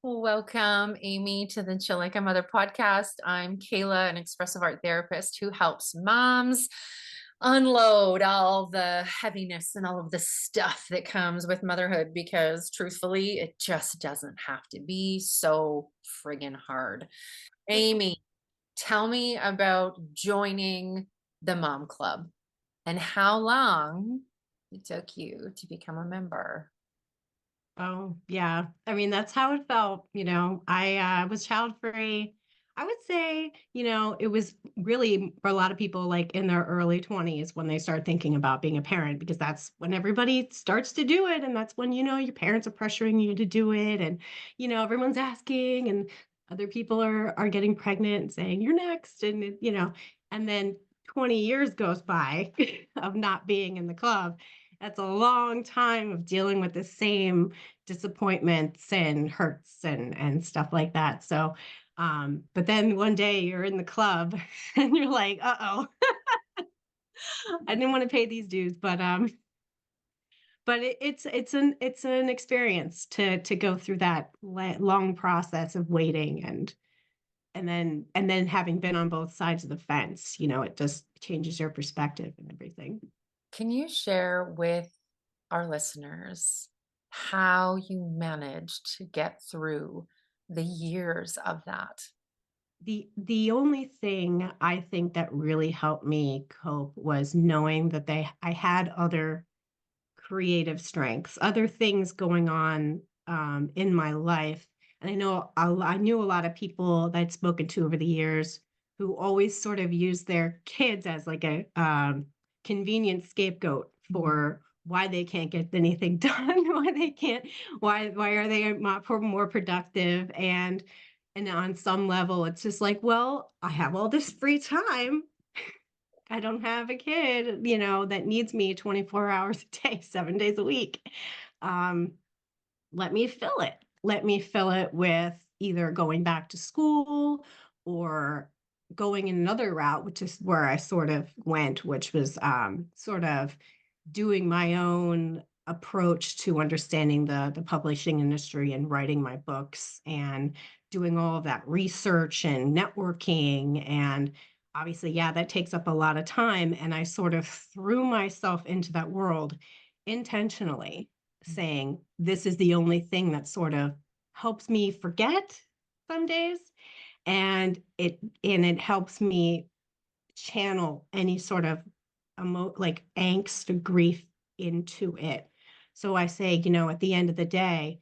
Welcome, Amy, to the Chill Like a Mother podcast. I'm Kayla, an expressive art therapist who helps moms unload all the heaviness and all of the stuff that comes with motherhood because truthfully, it just doesn't have to be so friggin' hard. Amy, tell me about joining the Mom Club and how long it took you to become a member. Oh, yeah. I mean, that's how it felt. I was child free. I would say, it was really for a lot of people like in their early 20s when they start thinking about being a parent, because that's when everybody starts to do it. And that's when, your parents are pressuring you to do it. And, everyone's asking, and other people are getting pregnant and saying, you're next. And then 20 years goes by of not being in the club. That's a long time of dealing with the same disappointments and hurts and stuff like that. So, but then one day you're in the club and you're like, uh-oh, I didn't want to pay these dues, but it's an experience to go through that long process of waiting and then having been on both sides of the fence, it just changes your perspective and everything. Can you share with our listeners how you managed to get through the years of that? The only thing I think that really helped me cope was knowing that I had other creative strengths, other things going on in my life. And I knew a lot of people that I'd spoken to over the years who always sort of use their kids as like a convenient scapegoat for why they can't get anything done, why they can't, why are they not more productive, and on some level, it's just like, well, I have all this free time. I don't have a kid, that needs me 24 hours a day, 7 days a week. Um, Let me fill it. Let me fill it with either going back to school or going in another route, which is where I sort of went, which was sort of doing my own approach to understanding the publishing industry and writing my books and doing all of that research and networking. And obviously, yeah, that takes up a lot of time, and I sort of threw myself into that world intentionally, saying this is the only thing that sort of helps me forget some days, and it helps me channel any sort of like angst or grief into it. So I say, at the end of the day,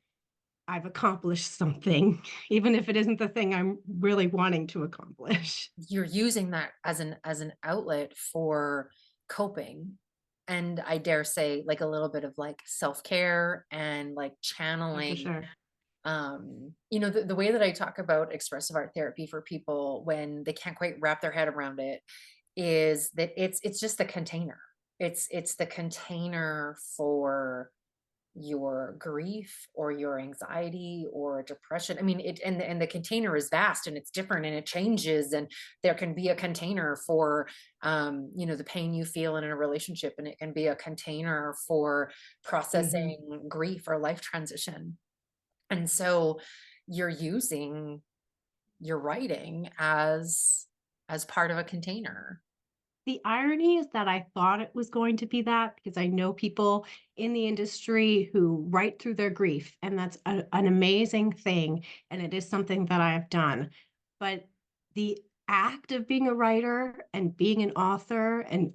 I've accomplished something, even if it isn't the thing I'm really wanting to accomplish. You're using that as an outlet for coping, and I dare say like a little bit of like self-care and like Oh, for channeling. sure. The way that I talk about expressive art therapy for people when they can't quite wrap their head around it is that it's just the container. It's the container for your grief or your anxiety or depression. I mean, and the container is vast and it's different and it changes, and there can be a container for the pain you feel in a relationship, and it can be a container for Hmm. processing grief or life transition. And so you're using your writing as part of a container. The irony is that I thought it was going to be that, because I know people in the industry who write through their grief, and that's an amazing thing. And it is something that I have done. But the act of being a writer and being an author and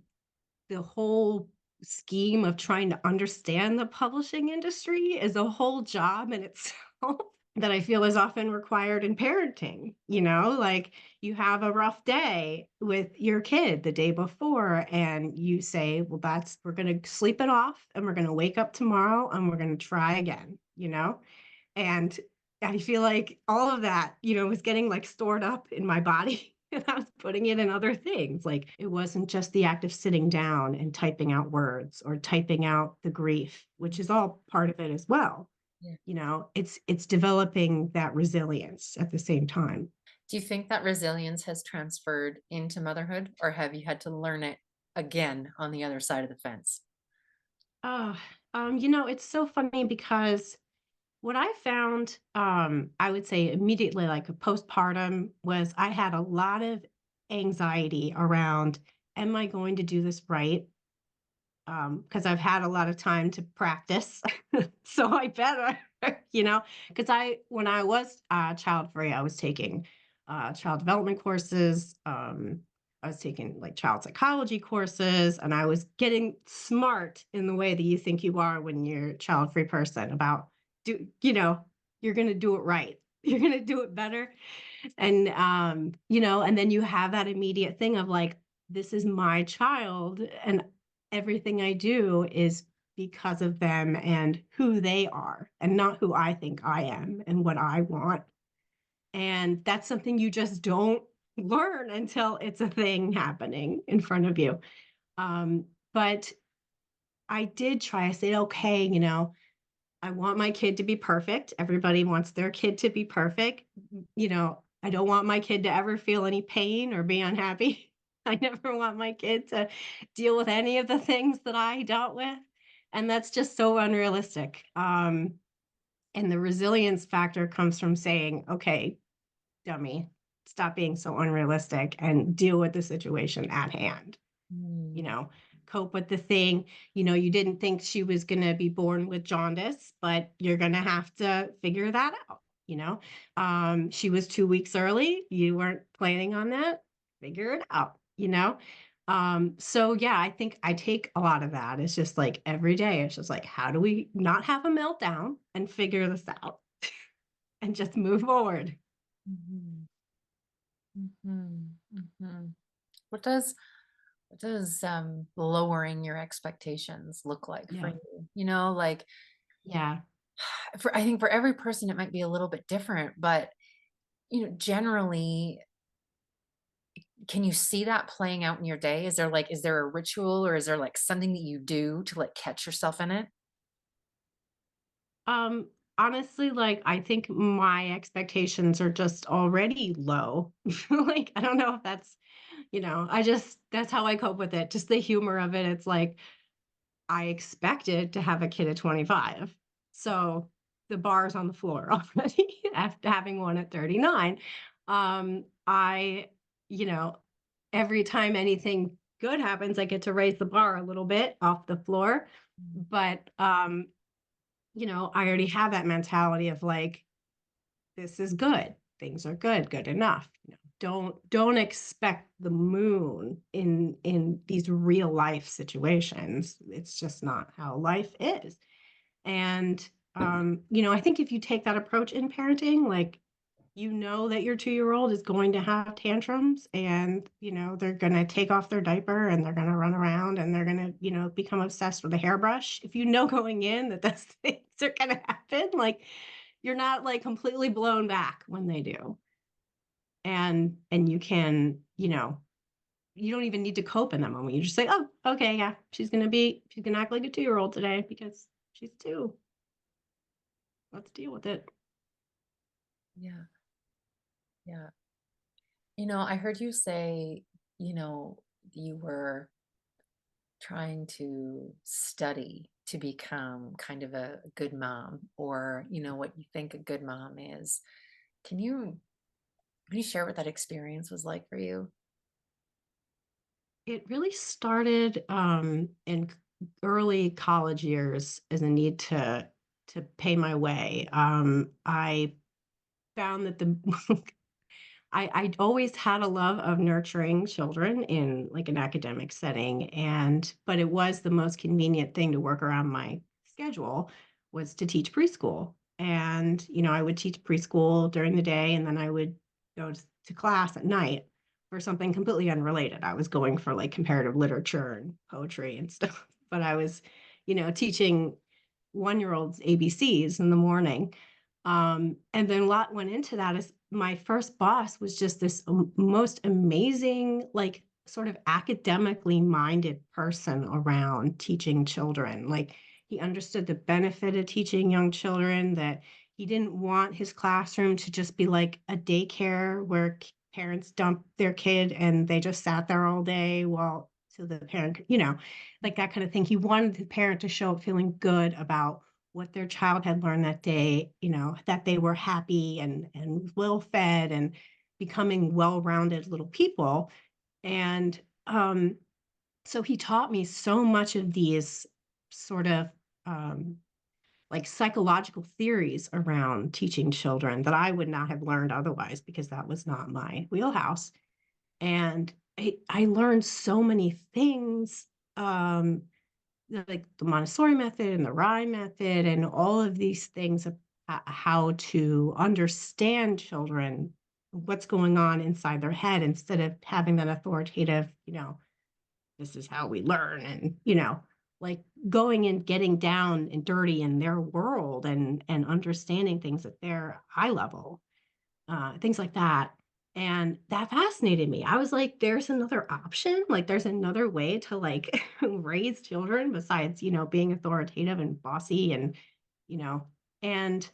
the whole scheme of trying to understand the publishing industry is a whole job in itself that I feel is often required in parenting. Like you have a rough day with your kid the day before, and you say, well, we're going to sleep it off and we're going to wake up tomorrow and we're going to try again. And I feel like all of that, was getting like stored up in my body. And I was putting it in other things. Like it wasn't just the act of sitting down and typing out words or typing out the grief, which is all part of it as well. Yeah. It's developing that resilience at the same time. Do you think that resilience has transferred into motherhood, or have you had to learn it again on the other side of the fence? Oh, it's so funny because What I found, I would say immediately, like a postpartum, was I had a lot of anxiety around, am I going to do this right? Because I've had a lot of time to practice, so I better, because when I was child free, I was taking child development courses. I was taking like child psychology courses, and I was getting smart in the way that you think you are when you're a child free person about you're going to do it right. You're going to do it better. And, and then you have that immediate thing of like, this is my child, and everything I do is because of them and who they are, and not who I think I am and what I want. And that's something you just don't learn until it's a thing happening in front of you. But I did try, I said, okay, I want my kid to be perfect. Everybody wants their kid to be perfect. I don't want my kid to ever feel any pain or be unhappy. I never want my kid to deal with any of the things that I dealt with. And that's just so unrealistic. And the resilience factor comes from saying, okay, dummy, stop being so unrealistic and deal with the situation at hand you Mm. know, cope with the thing. You didn't think she was going to be born with jaundice, but you're going to have to figure that out. She was 2 weeks early. You weren't planning on that. Figure it out. So yeah, I think I take a lot of that. It's just like every day, it's just like, how do we not have a meltdown and figure this out and just move forward? Mhm. Mhm. Mhm. What does lowering your expectations look like for Yeah. you? You know, like Yeah. I think for every person it might be a little bit different, but generally, can you see that playing out in your day? Is there a ritual or is there like something that you do to like catch yourself in it? Um, Honestly, like, I think my expectations are just already low. Like, I don't know if that's how I cope with it. Just the humor of it. It's like, I expected to have a kid at 25. So the bar's on the floor already after having one at 39. I, you know, every time anything good happens, I get to raise the bar a little bit off the floor. Mm. But I already have that mentality of like, this is good. Things are good, good enough. Don't expect the moon in these real life situations. It's just not how life is. And I think if you take that approach in parenting, like that your 2-year old is going to have tantrums, and they're going to take off their diaper and they're going to run around and they're going to become obsessed with a hairbrush. If you know going in that those things are going to happen, like you're not like completely blown back when they do. And you don't even need to cope in that moment. You just say, oh, okay, yeah, she's gonna act like a 2-year old today because she's 2. Let's deal with it. Yeah. Yeah. I heard you say, you know, you were trying to study to become kind of a good mom, or what you think a good mom is. Can you can you share what that experience was like for you? It really started in early college years as a need to pay my way. I found that the I always had a love of nurturing children in like an academic setting, but it was the most convenient thing to work around my schedule was to teach preschool. And I would teach preschool during the day, and then I would go to class at night for something completely unrelated. I was going for like comparative literature and poetry and stuff, but I was teaching 1-year olds ABCs in the morning. And then a lot went into that. Is my first boss was just this most amazing, like sort of academically minded person around teaching children. Like he understood the benefit of teaching young children, that he didn't want his classroom to just be like a daycare where parents dump their kid and they just sat there all day while so the parent, like that kind of thing. He wanted the parent to show up feeling good about what their child had learned that day, that they were happy and well fed and becoming well-rounded little people. And so he taught me so much of these sort of um, like psychological theories around teaching children that I would not have learned otherwise because that was not my wheelhouse. And I learned so many things, like the Montessori method and the Rye method, and all of these things of how to understand children, what's going on inside their head, instead of having that authoritative, this is how we learn, and like going and getting down and dirty in their world and understanding things at their eye level, things like that. And that fascinated me. I was like, there's another option. Like, there's another way to like raise children besides, being authoritative and bossy you know, and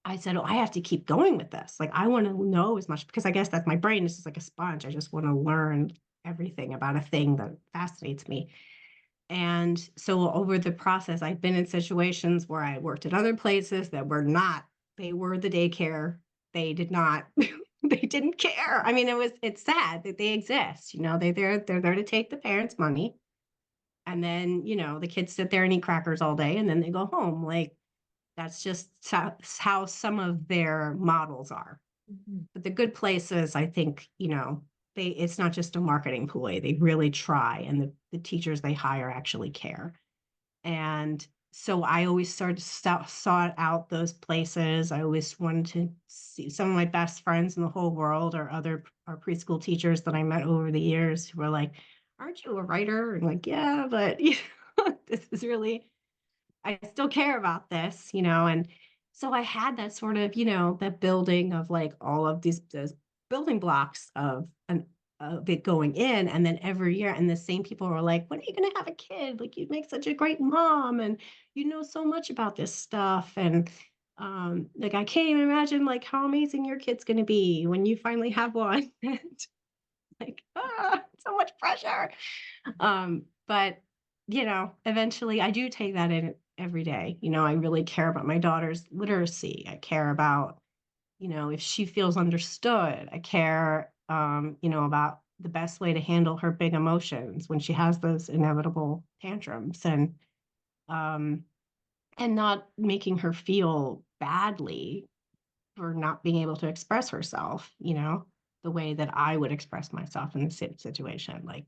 I said, oh, I have to keep going with this. Like, I want to know as much because I guess that my brain is just like a sponge. I just want to learn everything about a thing that fascinates me. And so over the process, I've been in situations where I worked at other places that were not, they were the daycare. They did not, they didn't care. I mean, it's sad that they exist. They're there to take the parents' money. And then, the kids sit there and eat crackers all day and then they go home. Like, that's just how some of their models are. Mhm. But the good places, I think, it's not just a marketing ploy. They really try, and the teachers they hire actually care. And so I always sort of sought out those places. I always wanted to see some of my best friends in the whole world or other or preschool teachers that I met over the years who were like, aren't you a writer? And like, yeah, but this is really, I still care about this, and so I had that sort of, that building of like all of these building blocks of it going in, and then every year, and the same people were like, "When are you going to have a kid? Like, you'd make such a great mom, and you know so much about this stuff." And like, I can't even imagine like how amazing your kid's going to be when you finally have one. And like, so much pressure. But eventually I do take that in every day. I really care about my daughter's literacy. I care about, if she feels understood. I care, about the best way to handle her big emotions when she has those inevitable tantrums, um, and not making her feel badly for not being able to express herself, the way that I would express myself in the situation. Like,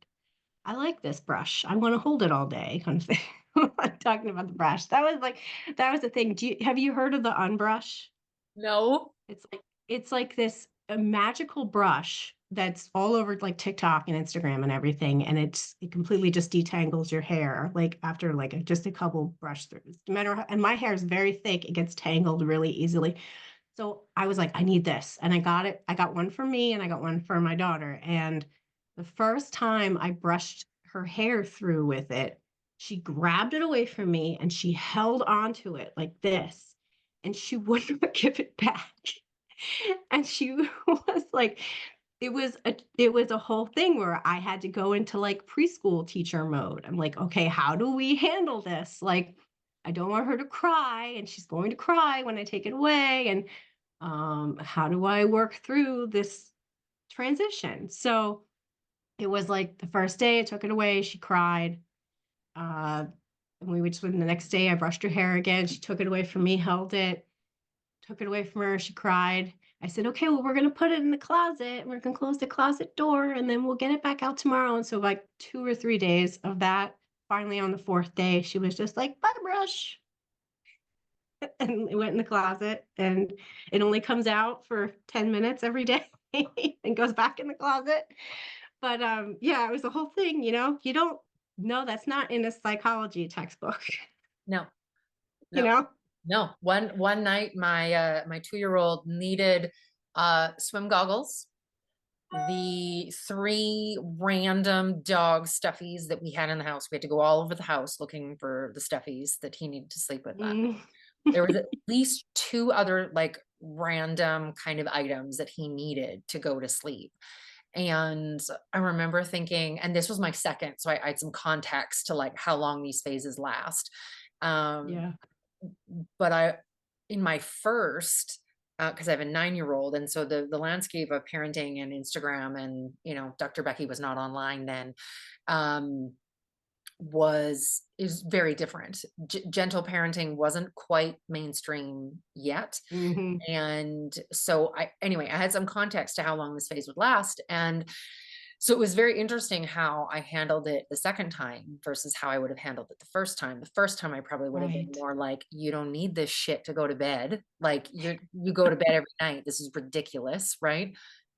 I like this brush. I want to hold it all day, kind of thing. Talking about the brush. That was the thing. Have you heard of the unbrush? No. It's like this a magical brush that's all over like TikTok and Instagram and everything, and it completely just detangles your hair like after like just a couple brush throughs. No matter and my hair is very thick, it gets tangled really easily. So I was like, I need this. And I got it. I got one for me and I got one for my daughter. And the first time I brushed her hair through with it, she grabbed it away from me and she held onto it like this. And she wouldn't give it back. And she was like, it was a whole thing where I had to go into like preschool teacher mode. I'm like, okay, how do we handle this? Like, I don't want her to cry, and she's going to cry when I take it away. And how do I work through this transition? So it was like the first day I took it away, she cried. Uh, and we would just, the next day I brushed her hair again. She took it away from me, held it, took it away from her. She cried. I said, okay, well, we're going to put it in the closet. We're going to close the closet door and then we'll get it back out tomorrow. And so, like 2 or 3 days of that, finally on the fourth day, she was just like, bye, brush. And it went in the closet, and it only comes out for 10 minutes every day and goes back in the closet. But yeah, it was the whole thing, you don't know, that's not in a psychology textbook. No. you No. know No. One night my 2-year-old needed swim goggles, the 3 random dog stuffies that we had in the house. We had to go all over the house looking for the stuffies that he needed to sleep with that. Mm, There was at least 2 other like random kind of items that he needed to go to sleep. And I remember thinking, and this was my second, so I had some context to like how long these phases last. Um, yeah. but in my first, because I have a 9-year-old, and so the landscape of parenting and Instagram and, Dr. Becky was not online then, um, is very different. Gentle parenting wasn't quite mainstream yet. Mhm. And so I had some context to how long this phase would last. And so it was very interesting how I handled it the second time versus how I would have handled it the first time. The first time I probably would have been Right. more like, you don't need this shit to go to bed. Like you go to bed every night. This is ridiculous, right?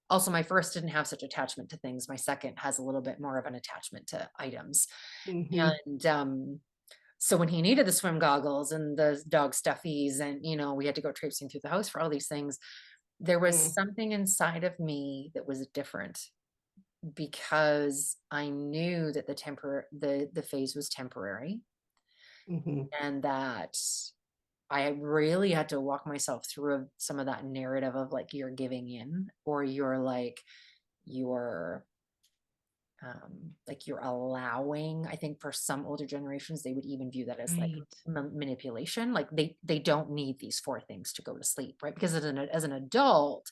Also, my first didn't have such attachment to things. My second has a little bit more of an attachment to items. Mhm. And so when he needed the swim goggles and the dog stuffies, and we had to go traipsing through the house for all these things, there was Mm. something inside of me that was different because I knew that the phase was temporary, Mhm. and that I really had to walk myself through some of that narrative of like you're giving in, or you're like you're allowing. I think for some older generations they would even view that as like Right. manipulation, like they don't need these four things to go to sleep, right? Because as an adult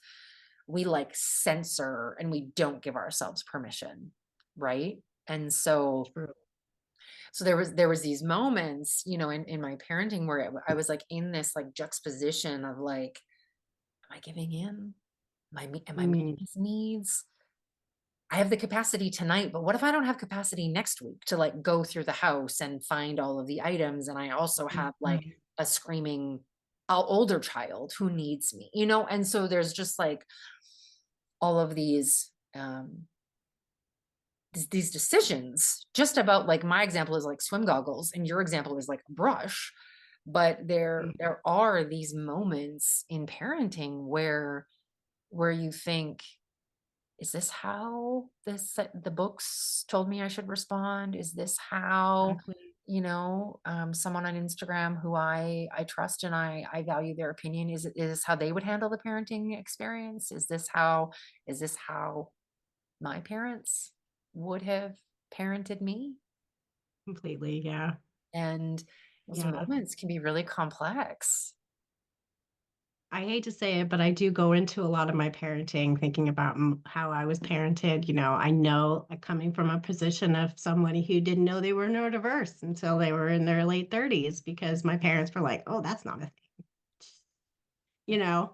we like censor and we don't give ourselves permission, right? And True. so there was these moments, in my parenting where I was like in this like juxtaposition of like, am I giving in? Am I meeting Mm. his needs? I have the capacity tonight, but what if I don't have capacity next week to like go through the house and find all of the items? And I also have like Right. a screaming older child who needs me, And so there's just like all of these decisions just about, like, my example is like swim goggles and your example is like a brush, but there Mm. there are these moments in parenting where you think, is this how the books told me I should respond? Is this how, Exactly. someone on Instagram who I trust and I value their opinion, is this how they would handle the parenting experience? Is this how my parents would have parented me? Completely. Yeah. And those Yeah. moments can be really complex. I hate to say it, but I do go into a lot of my parenting thinking about how I was parented. I know coming from a position of somebody who didn't know they were neurodiverse until they were in their late 30s because my parents were like, oh, that's not a thing. you know,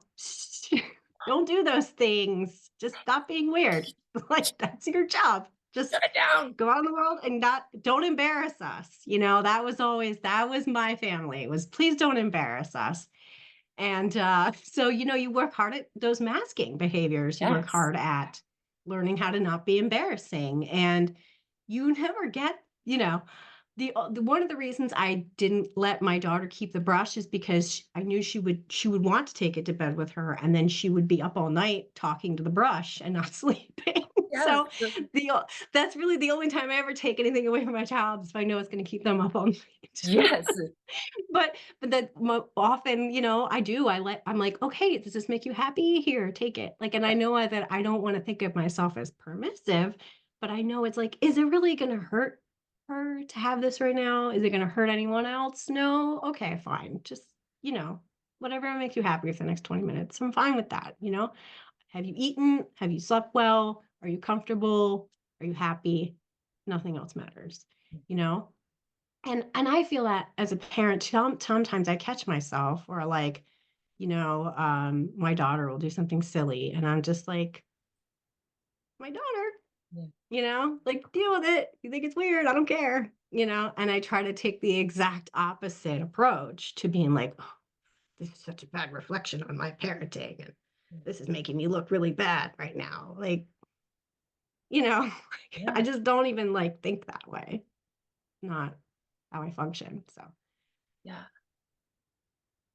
don't do those things. Just stop being weird. Like that's your job. Just Shut it down. go out in the world and don't embarrass us. That was my family was please don't embarrass us. And so, you work hard at those masking behaviors. You work Yes. hard at learning how to not be embarrassing. And you never get, one of the reasons I didn't let my daughter keep the brush is because I knew she would want to take it to bed with her, and then she would be up all night talking to the brush and not sleeping. Yes. So that's really the only time I ever take anything away from my child is if I know it's going to keep them up all night. Yes. But that often, I'm like, okay, does this make you happy? Here, take it. Like, and I know that I don't want to think of myself as permissive, but I know it's like, is it really going to hurt her to have this right now? Is it going to hurt anyone else? No. Okay, fine. Just, you know, whatever makes you happy for the next 20 minutes. I'm fine with that. Have you eaten? Have you slept well? Are you comfortable? Are you happy? Nothing else matters, you know? And I feel that as a parent, sometimes I catch myself or like, my daughter will do something silly and I'm just like, my daughter, Yeah. like deal with it. You think it's weird? I don't care. And I try to take the exact opposite approach to being like, oh, this is such a bad reflection on my parenting. And this is making me look really bad right now. Like, I Yeah. just don't even like think that way. Not how I function. So, Yeah.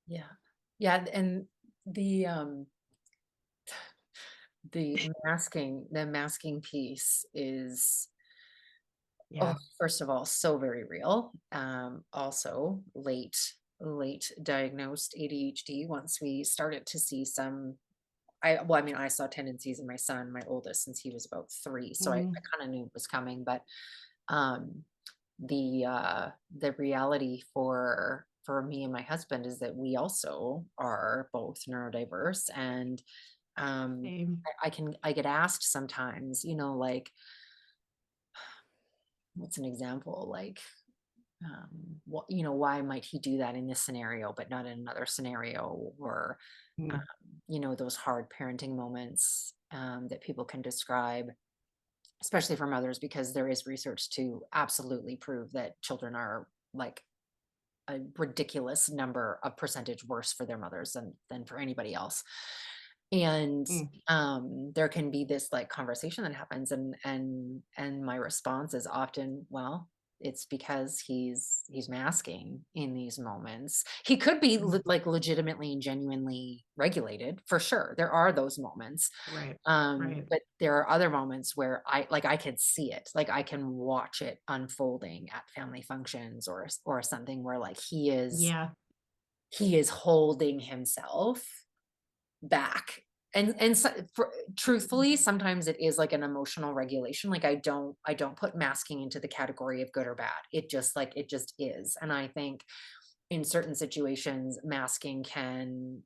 Yeah. Yeah. And the um the masking piece is, oh, yeah. first of all, so very real. Also late diagnosed ADHD once we started to see some. I saw tendencies in my son, my oldest, since he was about 3, so I Mhm. kinda knew it was coming, but, um, the reality for for me and my husband is that we also are both neurodiverse. And Same. I get asked sometimes, like, what's an example? Like, what, why might he do that in this scenario, but not in another scenario? Or, um, Mm, those hard parenting moments that people can describe, especially for mothers, because there is research to absolutely prove that children are like a ridiculous number of percentage worse for their mothers than for anybody else. And mm, there can be this like conversation that happens, and my response is often, well, it's because he's masking in these moments. He could be mm. like legitimately and genuinely regulated, for sure. There are those moments. Right. Right. But there are other moments where I could see it, like I can watch it unfolding at family functions or something where like Yeah. he is holding himself back. And so, truthfully, sometimes it is like an emotional regulation. Like I don't put masking into the category of good or bad. It just is. And I think in certain situations, masking can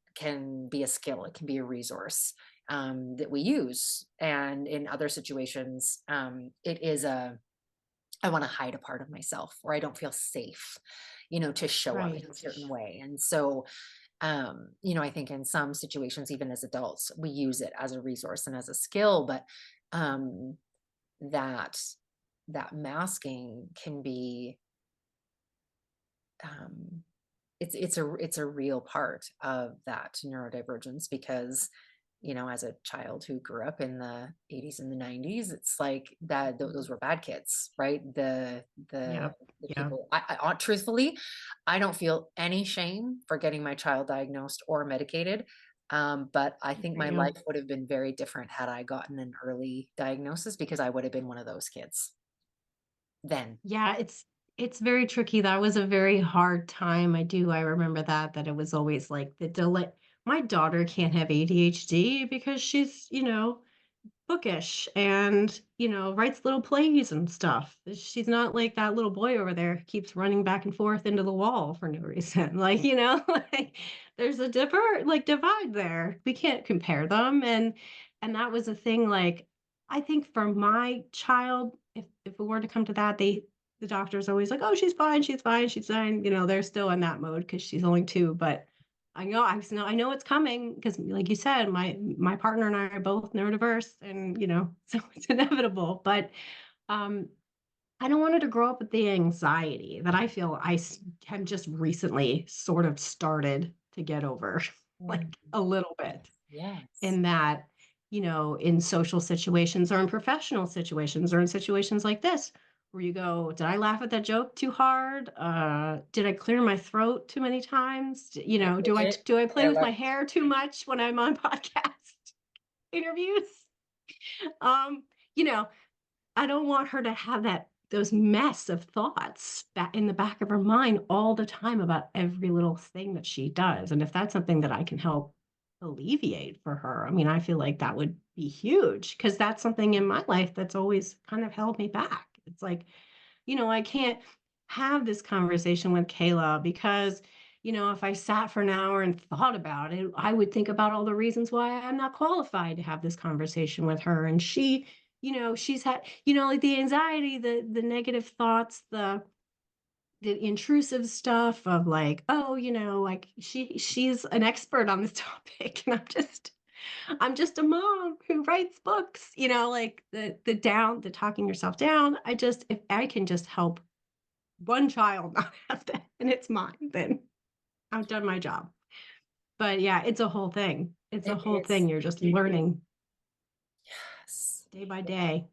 be a skill. It can be a resource that we use. And in other situations, it is I want to hide a part of myself, or I don't feel safe, to show up in a Right. certain way. And so I think in some situations, even as adults, we use it as a resource and as a skill, but um, that that masking can be um, it's a real part of that neurodivergence because as a child who grew up in the 80s and the 90s, it's like that those Mhm. were bad kids, right? The Yeah. the Yeah. people truthfully, I don't feel any shame for getting my child diagnosed or medicated. But I Good think for my you. life would have been very different had I gotten an early diagnosis, because I would have been one of those kids then. Yeah, it's very tricky. That was a very hard time. I remember that it was always like the delay. My daughter can't have ADHD because she's, bookish and, writes little plays and stuff. She's not like that little boy over there who keeps running back and forth into the wall for no reason. Like, like there's a divide there. We can't compare them. And that was a thing, like, I think for my child, if it were to come to that, the doctor's always like, oh, she's fine, she's fine, she's fine. They're still in that mode because she's only two, but I know it's coming because, like you said, my partner and I are both neurodiverse, and so it's inevitable. But um, I don't want her to grow up with the anxiety that I feel have just recently sort of started to get over, Mm, like a little bit. yes. In that, in social situations or in professional situations or in situations like this, where you go, did I laugh at that joke too hard? Did I clear my throat too many times? Did I push it? Do I Did play I with let my hair too much when I'm on podcast interviews? Um, you know, I don't want her to have those mess of thoughts that in the back of her mind all the time about every little thing that she does. And if that's something that I can help alleviate for her, I mean, I feel like that would be huge because that's something in my life that's always kind of held me back. It's like, I can't have this conversation with Kayla because, if I sat for an hour and thought about it, I would think about all the reasons why I'm not qualified to have this conversation with her. And she's had, like the anxiety, the negative thoughts, the intrusive stuff of like, oh, like she's an expert on this topic. And I'm just a mom who writes books, like the talking yourself down. If I can just help one child not have that and it's mine, then I've done my job. But yeah, it's a whole thing. It's a It whole is. thing. You're just learning Yes. day by day.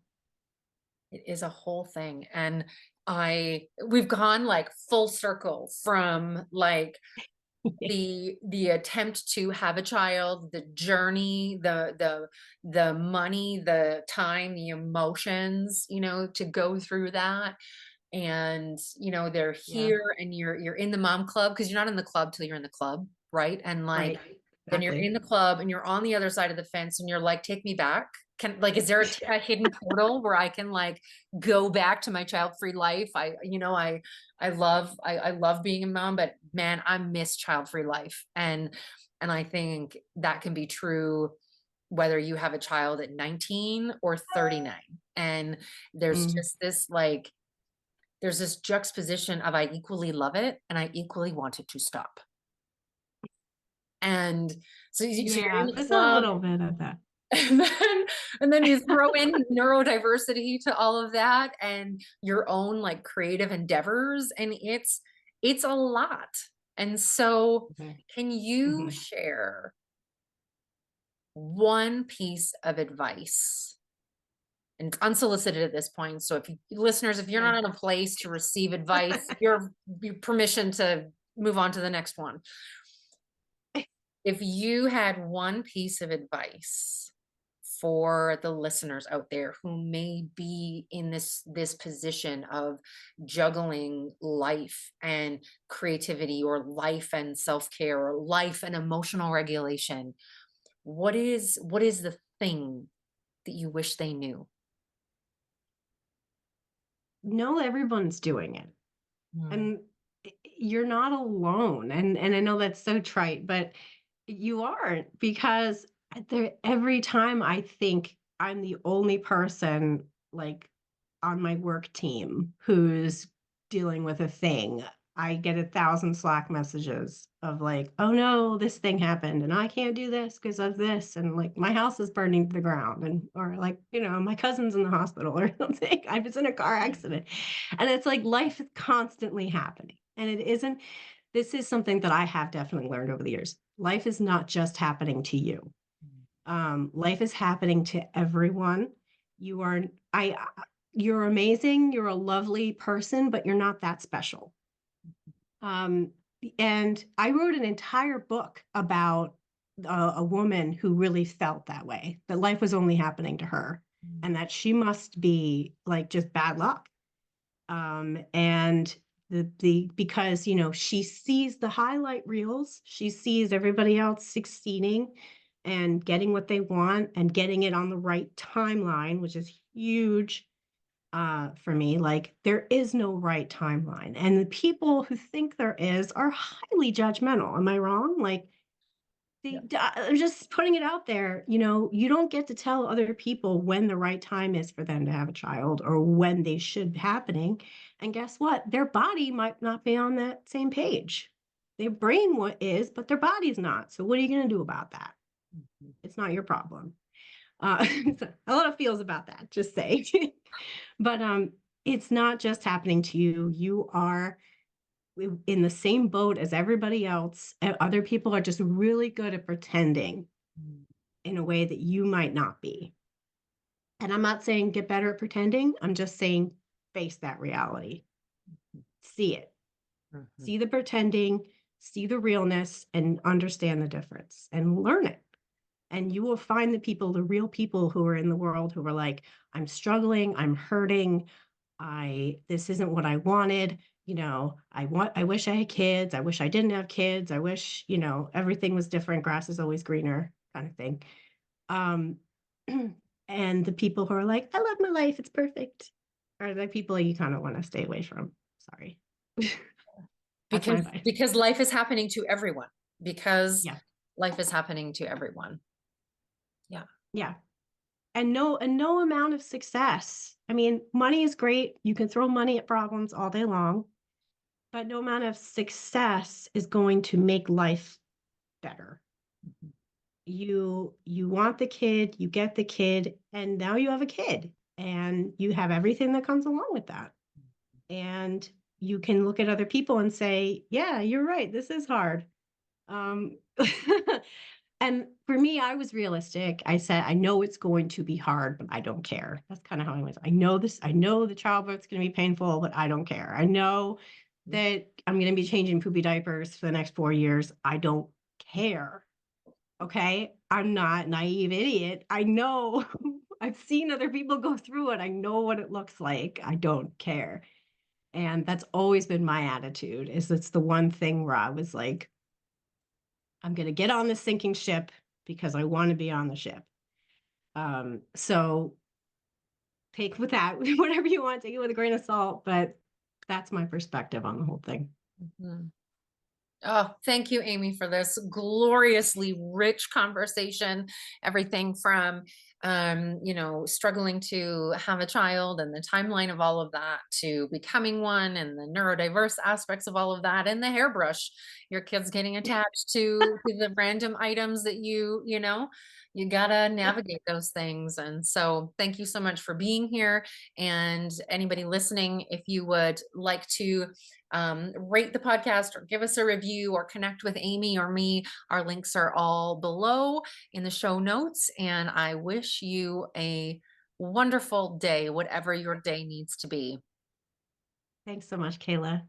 It is a whole thing. And we've gone like full circle from like the attempt to have a child, the journey, the money, the time, the emotions, to go through that. And they're Yeah, here, and you're in the mom club, because you're not in the club till you're in the club, right? And like right. then you're exactly. in the club and you're on the other side of the fence and you're like, take me back. Can like, is there a hidden portal where I can like go back to my child-free life? I love being a mom, but man, I miss child-free life. And I think that can be true whether you have a child at 19 or 39. And there's Mm, just this like, there's this juxtaposition of I equally love it and I equally want it to stop. And so you're in yeah, the there's a club, little bit of that. and then you throw in neurodiversity to all of that and your own like creative endeavors, and it's a lot. And so Mhm, can you mhm. share one piece of advice, and it's unsolicited at this point, so if you listeners, if you're Yeah. not in a place to receive advice, your permission to move on to the next one. If you had one piece of advice for the listeners out there who may be in this position of juggling life and creativity, or life and self-care, or life and emotional regulation, what is the thing that you wish they knew? No, everyone's doing it. Mm, And you're not alone. And I know that's so trite, but you aren't, because every time I think I'm the only person like on my work team who's dealing with a thing, I get 1,000 Slack messages of like, oh no, this thing happened and I can't do this because of this. And like my house is burning to the ground. And, or like, my cousin's in the hospital or something. I was in a car accident. And it's like life is constantly happening. And this is something that I have definitely learned over the years. Life is not just happening to you. Life is happening to everyone. You are, you're amazing. You're a lovely person, but you're not that special. Um, and I wrote an entire book about a woman who really felt that way, that life was only happening to her mm, and that she must be like just bad luck. And the because she sees the highlight reels, she sees everybody else succeeding and getting what they want and getting it on the right timeline, which is huge for me. Like there is no right timeline, and the people who think there is are highly judgmental. Am I wrong? Like yeah. I'm just putting it out there. You don't get to tell other people when the right time is for them to have a child or when they should be happening. And guess what? Their body might not be on that same page. Their brain what is, but their body's not. So what are you going to do about that? Mhm. It's not your problem. A lot of feels about that, just say. But it's not just happening to you. You are in the same boat as everybody else, and other people are just really good at pretending Mm, in a way that you might not be. And I'm not saying get better at pretending. I'm just saying face that reality. See it. mhm, See the pretending, see the realness, and understand the difference and learn it. And you will find the people, the real people who are in the world who are like, I'm struggling, I'm hurting, this isn't what I wanted. I wish I had kids. I wish I didn't have kids. I wish, everything was different. Grass is always greener kind of thing. Um, and the people who are like, I love my life. It's perfect. Are the people you kind of want to stay away from. Sorry. That's my advice. because life is happening to everyone, because Yeah. life is happening to everyone. Yeah. Yeah. And no amount of success. I mean, money is great. You can throw money at problems all day long, but no amount of success is going to make life better. You want the kid, you get the kid, and now you have a kid, and you have everything that comes along with that. And you can look at other people and say, yeah, you're right, this is hard. um and for me, I was realistic. I said, I know it's going to be hard, but I don't care. That's kind of how I was. I know the childbirth's going to be painful, but I don't care. I know that I'm going to be changing poopy diapers for the next 4 years. I don't care. Okay. I'm not a naive idiot. I know. I've seen other people go through it. I know what it looks like. I don't care. And that's always been my attitude, is it's the one thing where I was like, I'm going to get on the sinking ship because I want to be on the ship. So take with that whatever you want, take it with a grain of salt, but that's my perspective on the whole thing. Mhm. Oh, thank you, Amy, for this gloriously rich conversation. Everything from, struggling to have a child and the timeline of all of that to becoming one and the neurodiverse aspects of all of that and the hairbrush, your kids getting attached to the random items that you gotta Yep. navigate those things. And so thank you so much for being here. And anybody listening, if you would like to rate the podcast or give us a review or connect with Amy or me. Our links are all below in the show notes. And I wish you a wonderful day, whatever your day needs to be. Thanks so much, Kayla.